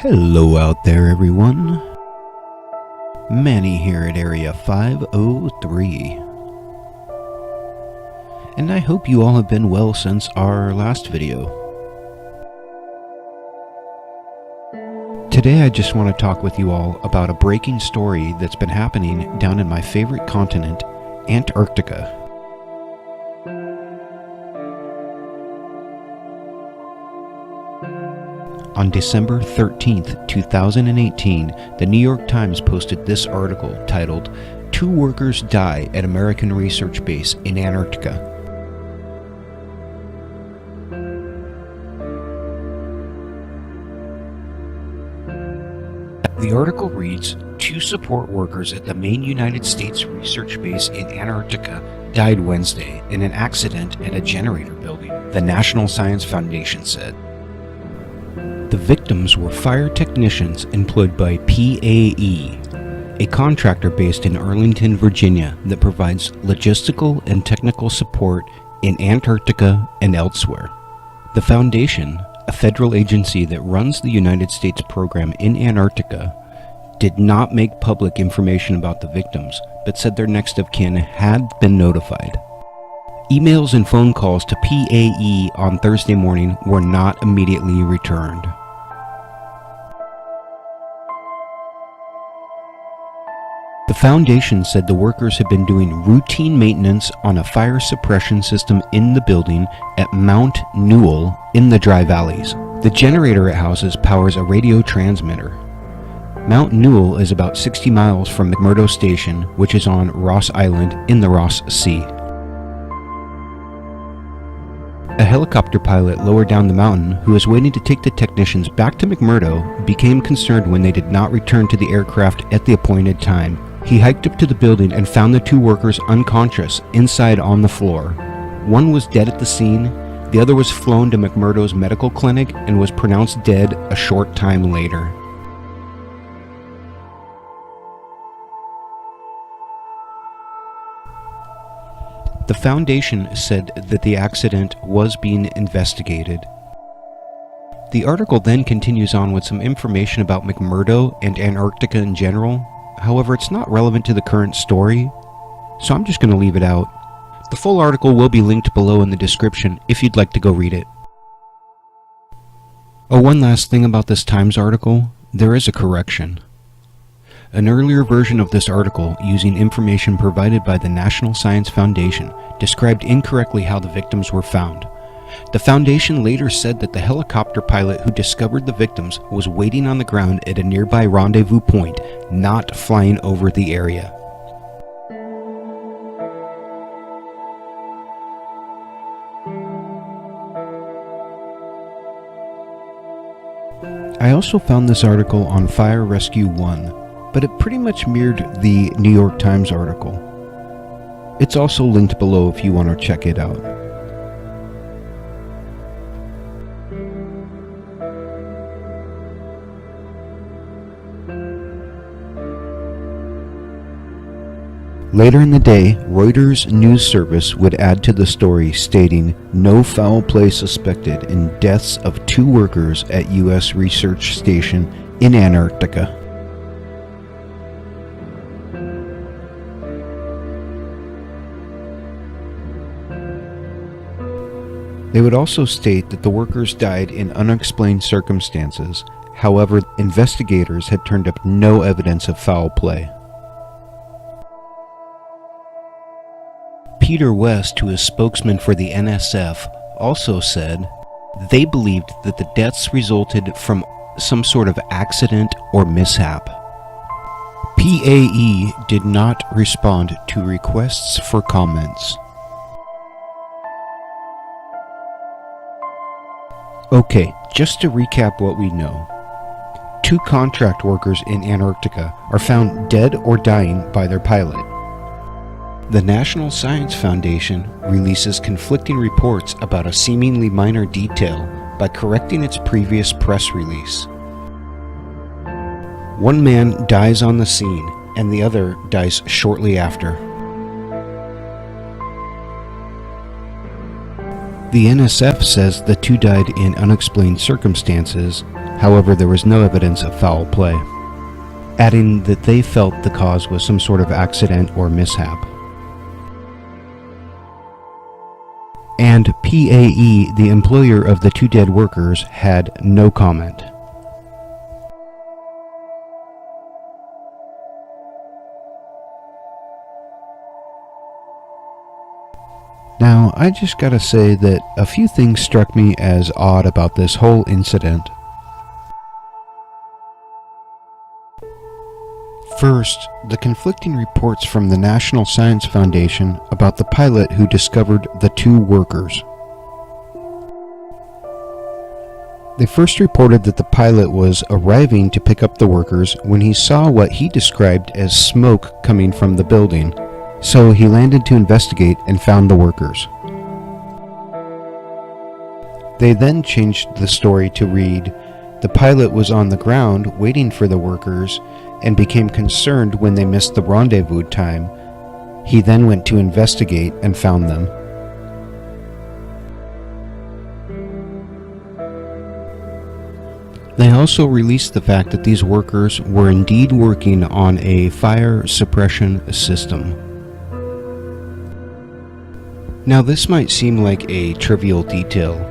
Hello out there, everyone. Manny here at Area 503. And I hope you all have been well since our last video. Today I just want to talk with you all about a breaking story that's been happening down in my favorite continent, Antarctica. On December 13th, 2018, the New York Times posted this article titled, "Two Workers Die at American Research Base in Antarctica." The article reads, "Two support workers at the main United States research base in Antarctica died Wednesday in an accident at a generator building," the National Science Foundation said. The victims were fire technicians employed by PAE, a contractor based in Arlington, Virginia that provides logistical and technical support in Antarctica and elsewhere. The foundation, a federal agency that runs the United States program in Antarctica, did not make public information about the victims, but said their next of kin had been notified. Emails and phone calls to PAE on Thursday morning were not immediately returned. The foundation said the workers had been doing routine maintenance on a fire suppression system in the building at Mount Newell in the dry valleys. The generator it houses powers a radio transmitter. Mount Newell is about 60 miles from McMurdo Station, which is on Ross Island in the Ross Sea. A helicopter pilot lower down the mountain, who was waiting to take the technicians back to McMurdo, became concerned when they did not return to the aircraft at the appointed time. He hiked up to the building and found the two workers unconscious inside on the floor. One was dead at the scene, the other was flown to McMurdo's medical clinic and was pronounced dead a short time later. The foundation said that the accident was being investigated. The article then continues on with some information about McMurdo and Antarctica in general. However, it's not relevant to the current story, so I'm just going to leave it out. The full article will be linked below in the description if you'd like to go read it. Oh, one last thing about this Times article, there is a correction. An earlier version of this article, using information provided by the National Science Foundation, described incorrectly how the victims were found. The Foundation later said that the helicopter pilot who discovered the victims was waiting on the ground at a nearby rendezvous point, not flying over the area. I also found this article on Fire Rescue 1, but it pretty much mirrored the New York Times article. It's also linked below if you want to check it out. Later in the day, Reuters news service would add to the story stating, "No foul play suspected in deaths of two workers at U.S. research station in Antarctica." They would also state that the workers died in unexplained circumstances. However, investigators had turned up no evidence of foul play. Peter West, who is spokesman for the NSF, also said they believed that the deaths resulted from some sort of accident or mishap. PAE did not respond to requests for comments. Okay, just to recap what we know. Two contract workers in Antarctica are found dead or dying by their pilot. The National Science Foundation releases conflicting reports about a seemingly minor detail by correcting its previous press release. One man dies on the scene, and the other dies shortly after. The NSF says the two died in unexplained circumstances. However, there was no evidence of foul play, adding that they felt the cause was some sort of accident or mishap. And PAE, the employer of the two dead workers, had no comment. Now, I just gotta say that a few things struck me as odd about this whole incident. First, the conflicting reports from the National Science Foundation about the pilot who discovered the two workers. They first reported that the pilot was arriving to pick up the workers when he saw what he described as smoke coming from the building. So he landed to investigate and found the workers. They then changed the story to read, the pilot was on the ground waiting for the workers and became concerned when they missed the rendezvous time. He then went to investigate and found them. They also released the fact that these workers were indeed working on a fire suppression system. Now, this might seem like a trivial detail.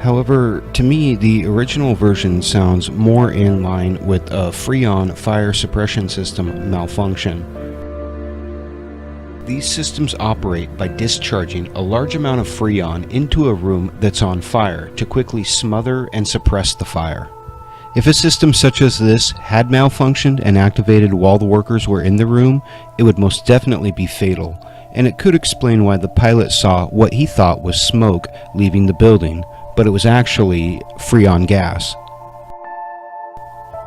However, to me, the original version sounds more in line with a Freon fire suppression system malfunction. These systems operate by discharging a large amount of Freon into a room that's on fire to quickly smother and suppress the fire. If a system such as this had malfunctioned and activated while the workers were in the room, it would most definitely be fatal. And it could explain why the pilot saw what he thought was smoke leaving the building, but it was actually Freon gas.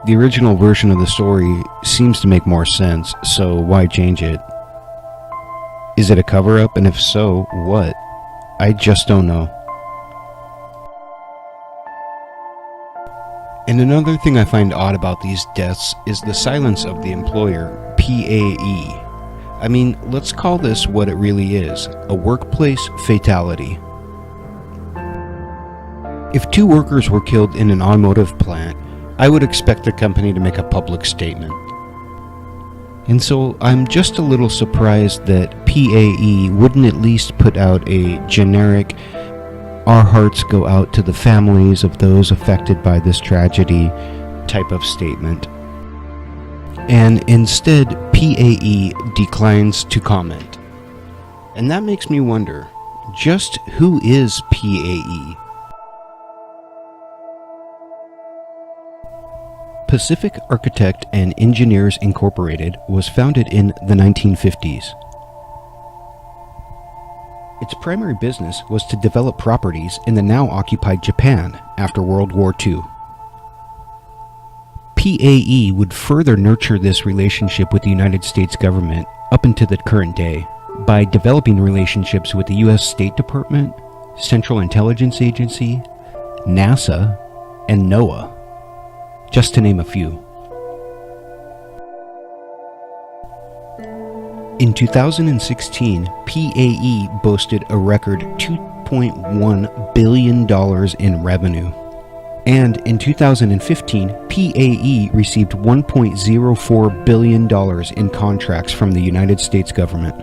The original version of the story seems to make more sense, so why change it? Is it a cover-up, and if so, what? I just don't know. And another thing I find odd about these deaths is the silence of the employer, PAE. I mean, let's call this what it really is, a workplace fatality. If two workers were killed in an automotive plant, I would expect the company to make a public statement. And so I'm just a little surprised that PAE wouldn't at least put out a generic, "Our hearts go out to the families of those affected by this tragedy" type of statement. And instead, PAE declines to comment. And that makes me wonder, just who is PAE? Pacific Architect and Engineers Incorporated was founded in the 1950s. Its primary business was to develop properties in the now occupied Japan after World War II. PAE would further nurture this relationship with the United States government up into the current day by developing relationships with the U.S. State Department, Central Intelligence Agency, NASA, and NOAA, just to name a few. In 2016, PAE boasted a record $2.1 billion in revenue. And in 2015, PAE received $1.04 billion in contracts from the United States government.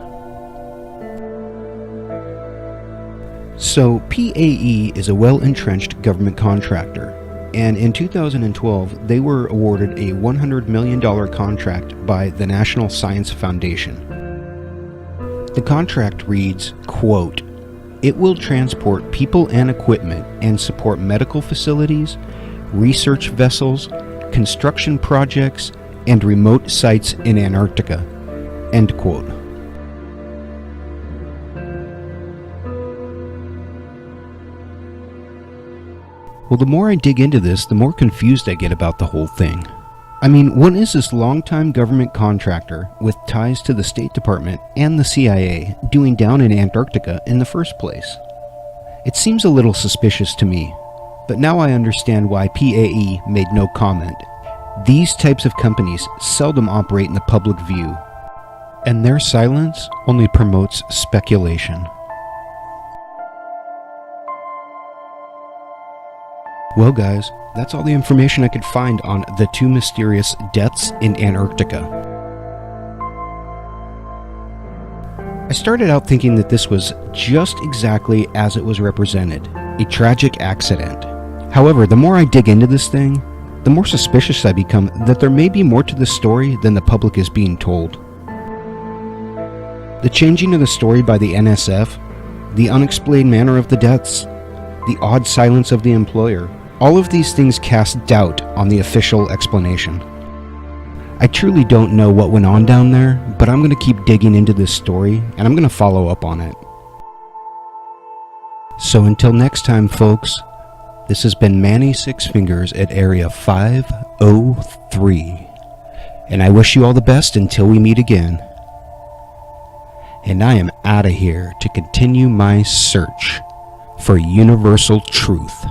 So PAE is a well-entrenched government contractor, and in 2012 they were awarded a $100 million contract by the National Science Foundation. The contract reads, quote, "It will transport people and equipment and support medical facilities, research vessels, construction projects, and remote sites in Antarctica." End quote. Well, the more I dig into this, the more confused I get about the whole thing. I mean, what is this longtime government contractor with ties to the State Department and the CIA doing down in Antarctica in the first place? It seems a little suspicious to me, but now I understand why PAE made no comment. These types of companies seldom operate in the public view, and their silence only promotes speculation. Well guys, that's all the information I could find on the 2 mysterious deaths in Antarctica. I started out thinking that this was just exactly as it was represented, a tragic accident. However, the more I dig into this thing, the more suspicious I become that there may be more to this story than the public is being told. The changing of the story by the NSF, the unexplained manner of the deaths, the odd silence of the employer, all of these things cast doubt on the official explanation. I truly don't know what went on down there, but I'm going to keep digging into this story and I'm going to follow up on it. So until next time, folks, this has been Manny SixFingers at Area 503, and I wish you all the best until we meet again. And I am out of here to continue my search for universal truth.